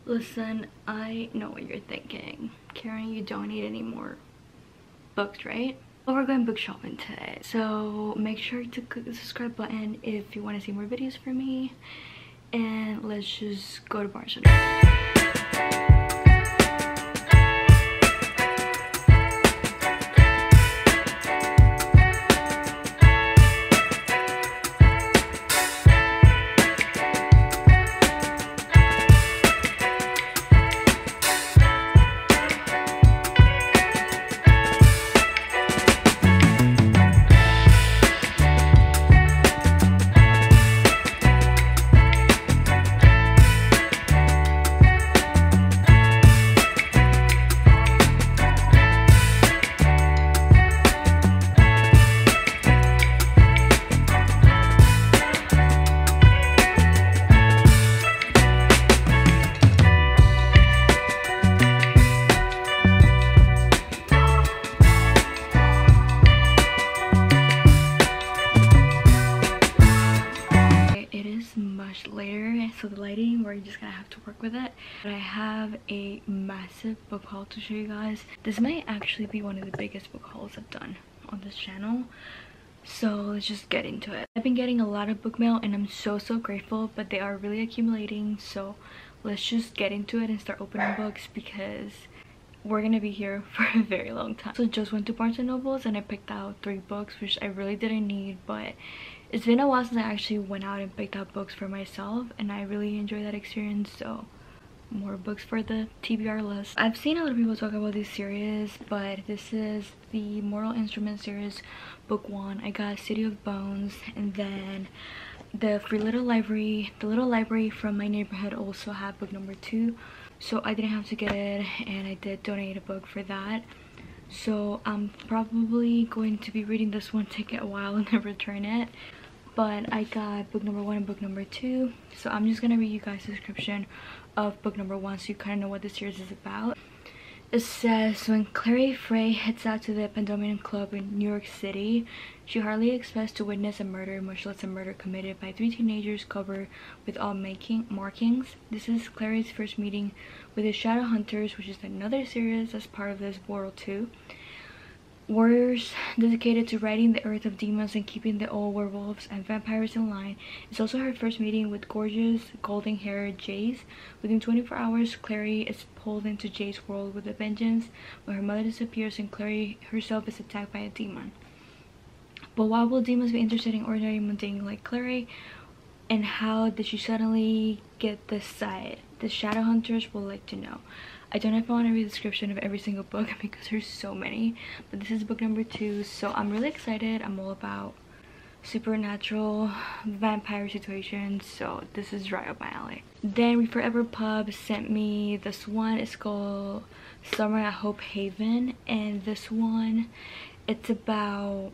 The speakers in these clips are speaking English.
Listen, I know what you're thinking. Karen, you don't need any more books, right? Well, we're going book shopping today, so make sure to click the subscribe button if you want to see more videos from me, and let's just go to Barnes & Noble. Much later, so the lighting, we're just gonna have to work with it, but I have a massive book haul to show you guys. This might actually be one of the biggest book hauls I've done on this channel, so let's just get into it. I've been getting a lot of book mail and I'm so grateful, but they are really accumulating, so let's just get into it and start opening books because we're gonna be here for a very long time. So just went to Barnes & Noble's and I picked out 3 books, which I really didn't need, but it's been a while since I actually went out and picked out books for myself, and I really enjoyed that experience, so more books for the TBR list. I've seen a lot of people talk about this series, but this is the Mortal Instruments series, book 1. I got City of Bones, and then the little library from my neighborhood also had book number 2, so I didn't have to get it, and I did donate a book for that. So I'm probably going to be reading this one, take it a while and then return it. But I got book number 1 and book number 2, so I'm just gonna read you guys the description of book number 1 so you kind of know what the series is about. It says, when Clary Frey heads out to the Pandemonium Club in New York City, she hardly expects to witness a murder, much less a murder committed by 3 teenagers covered with all markings. This is Clary's first meeting with the Shadow Hunters, which is another series as part of this World 2. Warriors dedicated to ridding the earth of demons and keeping the old werewolves and vampires in line. It's also her first meeting with gorgeous, golden-haired Jace. Within 24 hours, Clary is pulled into Jace's world with a vengeance when her mother disappears and Clary herself is attacked by a demon. But why will demons be interested in ordinary mundane like Clary? And how did she suddenly get this side? The Shadow Hunters will like to know. I don't know if I want to read the description of every single book because there's so many, but this is book number 2, so I'm really excited. I'm all about supernatural vampire situations, so this is right up my alley. Then We Forever Pub sent me this one. It's called Summer at Hope Haven, and this one, it's about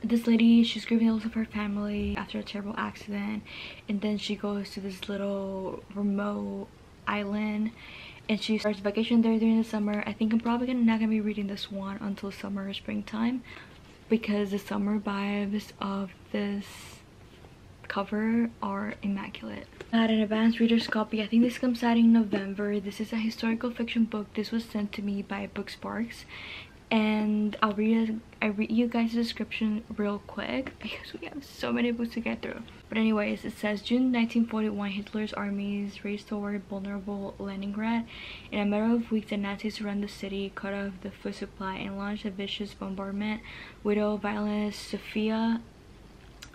this lady. She's grieving the loss of her family after a terrible accident, and then she goes to this little remote island and she starts vacation there during the summer. I think I'm probably not gonna be reading this one until summer or springtime because the summer vibes of this cover are immaculate. I had an advanced reader's copy. I think this comes out in November. This is a historical fiction book. This was sent to me by Booksparks, and I read you guys the description real quick because we have so many books to get through. But anyways, it says, June 1941, Hitler's armies raced toward vulnerable Leningrad. In a matter of weeks, the Nazis surrounded the city, cut off the food supply, and launched a vicious bombardment. Widow Violet Sofia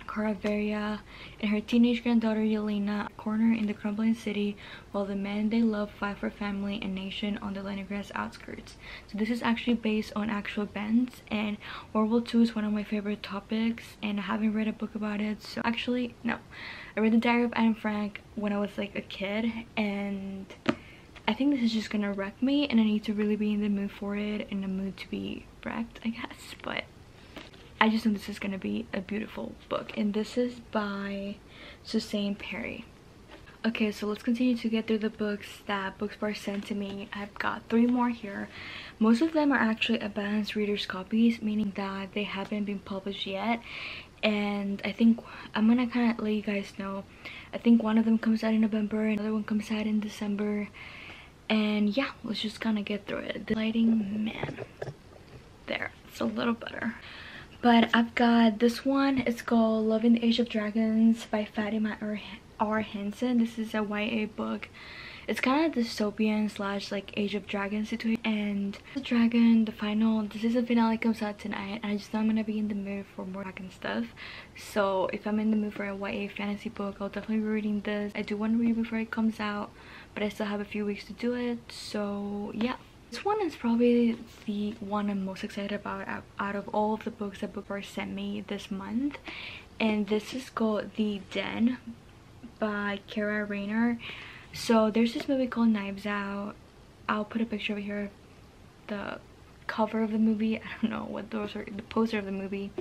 Karaveria and her teenage granddaughter Yelena corner in the crumbling city while the men they love fight for family and nation on the Leningrad's outskirts. So this is actually based on actual events, and World War II is one of my favorite topics, and I haven't read a book about it. So actually, no, I read the Diary of Anne Frank when I was like a kid, and I think this is just gonna wreck me, and I need to really be in the mood for it, in the mood to be wrecked, I guess. But I just know this is gonna be a beautiful book, and this is by Suzanne Perry. Okay, so let's continue to get through the books that Bookspark sent to me. I've got 3 more here. Most of them are actually advanced readers copies, meaning that they haven't been published yet, and I think I'm gonna kind of let you guys know. I think one of them comes out in November, another one comes out in December, and yeah, let's just kind of get through it. The lighting, man, there, it's a little better. But I've got this one. It's called Love in the Age of Dragons by Fatima R. Hansen. This is a YA book. It's kind of dystopian slash like Age of Dragons situation. And the dragon, the season finale comes out tonight, and I just know I'm gonna be in the mood for more dragon stuff. So if I'm in the mood for a YA fantasy book, I'll definitely be reading this. I do want to read before it comes out, but I still have a few weeks to do it. So yeah. This one is probably the one I'm most excited about out of all of the books that Bookstore sent me this month. And this is called The Den by Kara Rayner. So there's this movie called Knives Out. I'll put a picture over here, the cover of the movie. I don't know what those are, the poster of the movie.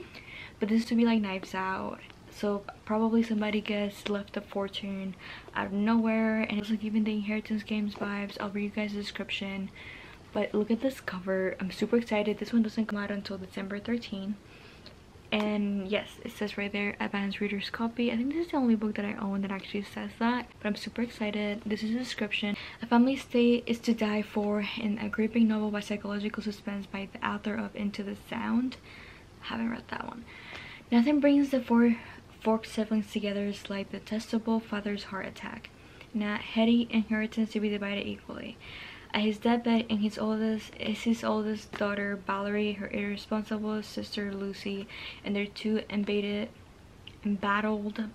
But this to be like Knives Out. So probably somebody gets left a fortune out of nowhere. And it's like even the Inheritance Games vibes. I'll read you guys the description. But look at this cover. I'm super excited. This one doesn't come out until December 13th. And yes, it says right there, advanced reader's copy. I think this is the only book that I own that actually says that. But I'm super excited. This is the description. A family's fate is to die for, in a gripping novel by psychological suspense by the author of Into the Sound. Haven't read that one. Nothing brings the four forked siblings together like the detestable father's heart attack. Not heady inheritance to be divided equally. At his deathbed is his oldest daughter Valerie, her irresponsible sister Lucy, and their two embattled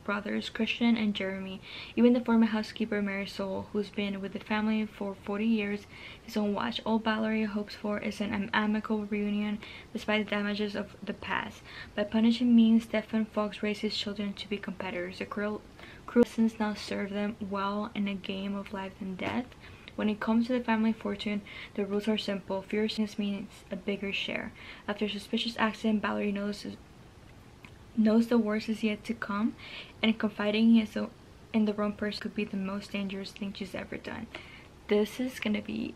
brothers Christian and Jeremy. Even the former housekeeper Marisol, who's been with the family for 40 years, is on watch. All Valerie hopes for is an amicable reunion despite the damages of the past. By punishing means, Stephen Fox raised his children to be competitors. The cruel lessons now serve them well in a game of life and death. When it comes to the family fortune, the rules are simple. Fierceness means a bigger share. After a suspicious accident, Valerie knows the worst is yet to come, and confiding in the wrong person could be the most dangerous thing she's ever done. This is gonna be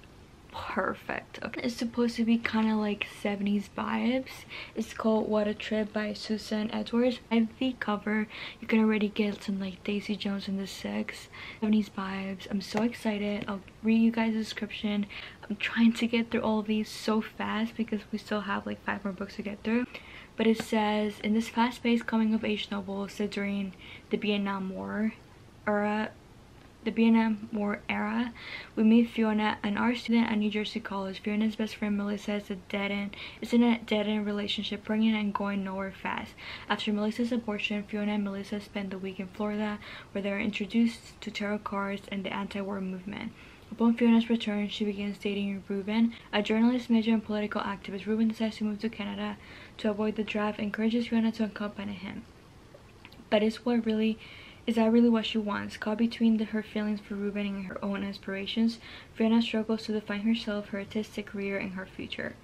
perfect. Okay, it's supposed to be kind of like 70s vibes. It's called What a Trip by Susan Edwards. By the cover, you can already get some like Daisy Jones in the 70s vibes. I'm so excited. I'll read you guys the description. I'm trying to get through all of these so fast because we still have like 5 more books to get through. But it says, in this fast-paced coming-of-age novel set during the Vietnam War era, we meet Fiona, an art student at New Jersey College. Fiona's best friend Melissa is in a dead-end relationship, pregnant and going nowhere fast. After Melissa's abortion, Fiona and Melissa spend the week in Florida, where they are introduced to tarot cards and the anti-war movement. Upon Fiona's return, she begins dating Ruben, a journalist major and political activist. Ruben decides to move to Canada to avoid the draft and encourages Fiona to accompany him. But is that really what she wants? Caught between her feelings for Ruben and her own aspirations, Fiona struggles to define herself, her artistic career, and her future.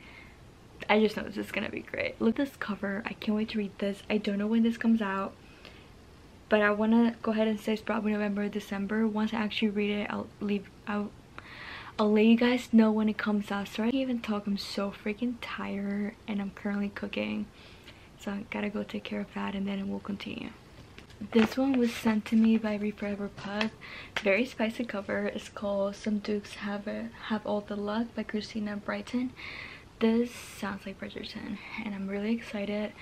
I just know this is gonna be great. Look at this cover. I can't wait to read this. I don't know when this comes out, but I want to go ahead and say it's probably November or December. Once I actually read it, I'll let you guys know when it comes out. So I can't even talk. I'm so freaking tired, and I'm currently cooking, so I gotta go take care of that, and then we'll continue. This one was sent to me by Reforever Puff. Very spicy cover. It's called Some Dukes Have All the Luck by Christina Brighton. This sounds like Bridgerton, and I'm really excited.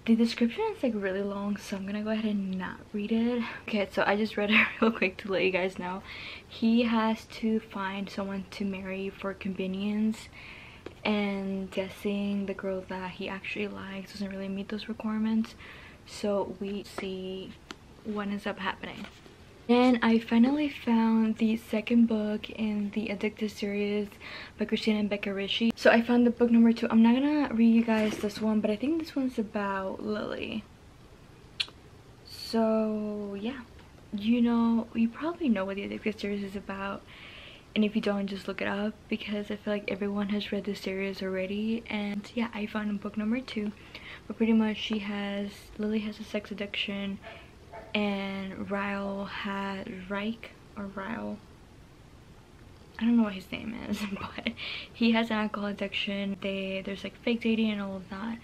The description is like really long, so I'm gonna go ahead and not read it. Okay, so I just read it real quick to let you guys know. He has to find someone to marry for convenience, and guessing the girl that he actually likes doesn't really meet those requirements. So we see what ends up happening. And I finally found the second book in the Addicted series by Christina and Becca Ritchie. So I found the book number 2. I'm not gonna read you guys this one, but I think this one's about Lily. So yeah, you probably know what the Addicted series is about, and if you don't, just look it up, because I feel like everyone has read the series already. And yeah, I found book number 2, but pretty much Lily has a sex addiction, and Ryle, I don't know what his name is, but he has an alcohol addiction. There's like fake dating and all of that.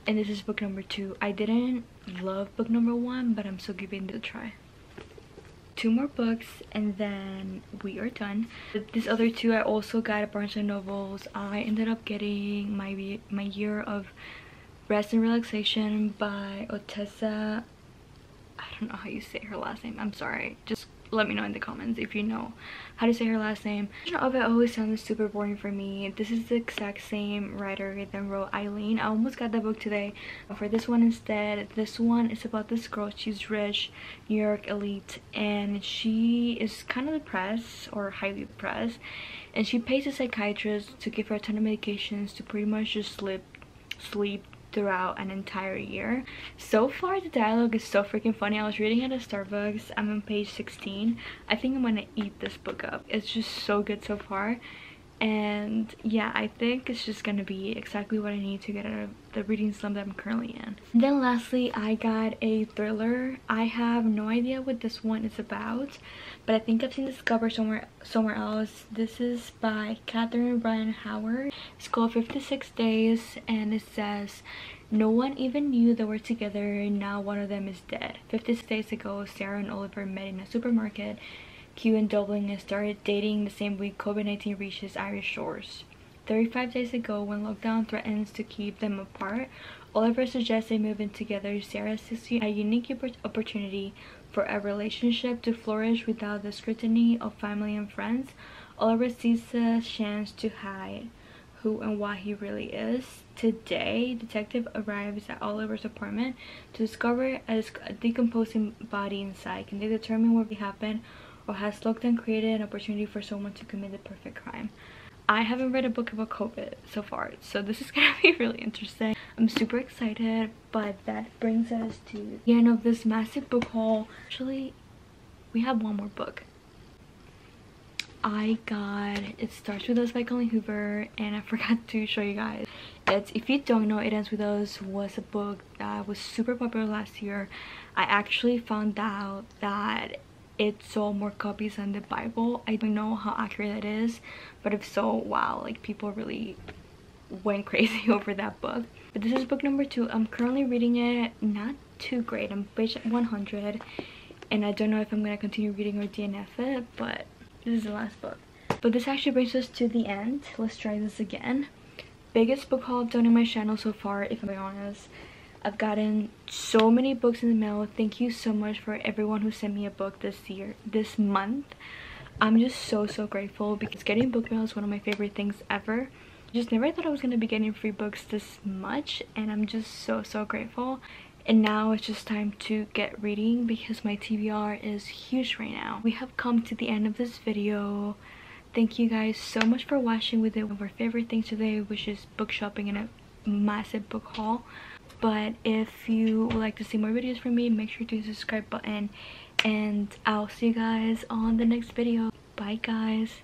and this is book number 2. I didn't love book number 1, but I'm still giving it a try. 2 more books and then we are done. These other 2 I also got at Barnes & Nobles. I ended up getting my Year of Rest and Relaxation by Otessa. I don't know how you say her last name. I'm sorry. Just let me know in the comments if you know how to say her last name. The version of it always sounded super boring for me. This is the exact same writer that wrote Eileen. I almost got that book today for this one instead. This one is about this girl. She's rich, New York elite, and she is kind of depressed or highly depressed, and she pays a psychiatrist to give her a ton of medications to pretty much just sleep throughout an entire year. So far the dialogue is so freaking funny. I was reading it at Starbucks. I'm on page 16. I think I'm gonna eat this book up. It's just so good so far, and yeah, I think it's just gonna be exactly what I need to get out of the reading slump that I'm currently in. And then lastly, I got a thriller. I have no idea what this one is about, but I think I've seen this cover somewhere else. This is by Catherine Ryan Howard. It's called 56 Days, and it says, "No one even knew they were together, and now one of them is dead. 56 days ago, Sarah and Oliver met in a supermarket queue in Dublin and started dating the same week COVID-19 reaches Irish shores. 35 days ago, when lockdown threatens to keep them apart, Oliver suggests they move in together. Sarah sees a unique opportunity for a relationship to flourish without the scrutiny of family and friends. Oliver sees a chance to hide who and what he really is. Today, detective arrives at Oliver's apartment to discover a decomposing body inside. Can they determine what happened, or has lockdown created an opportunity for someone to commit the perfect crime?" I haven't read a book about COVID so far, so this is gonna be really interesting. I'm super excited, but that brings us to the end of this massive book haul. Actually, we have one more book. I got It Starts With Us by Colleen Hoover, and I forgot to show you guys. It's, if you don't know, It Ends With Us was a book that was super popular last year. I actually found out that it sold more copies than the Bible. I don't know how accurate it is, but if so, wow, like people really went crazy over that book. But this is book number 2. I'm currently reading it, not too great. I'm page 100, and I don't know if I'm gonna continue reading or DNF it, but this is the last book. But this actually brings us to the end. Let's try this again. Biggest book haul I've done on my channel so far, if I'm being honest. I've gotten so many books in the mail. Thank you so much for everyone who sent me a book this month. I'm just so grateful, because getting book mail is one of my favorite things ever. I just never thought I was gonna be getting free books this much, and I'm just so grateful. And now it's just time to get reading, because my TBR is huge right now. We have come to the end of this video. Thank you guys so much for watching with it. One of our favorite things today, which is book shopping and a massive book haul. But if you would like to see more videos from me, make sure to hit the subscribe button, and I'll see you guys on the next video. Bye guys.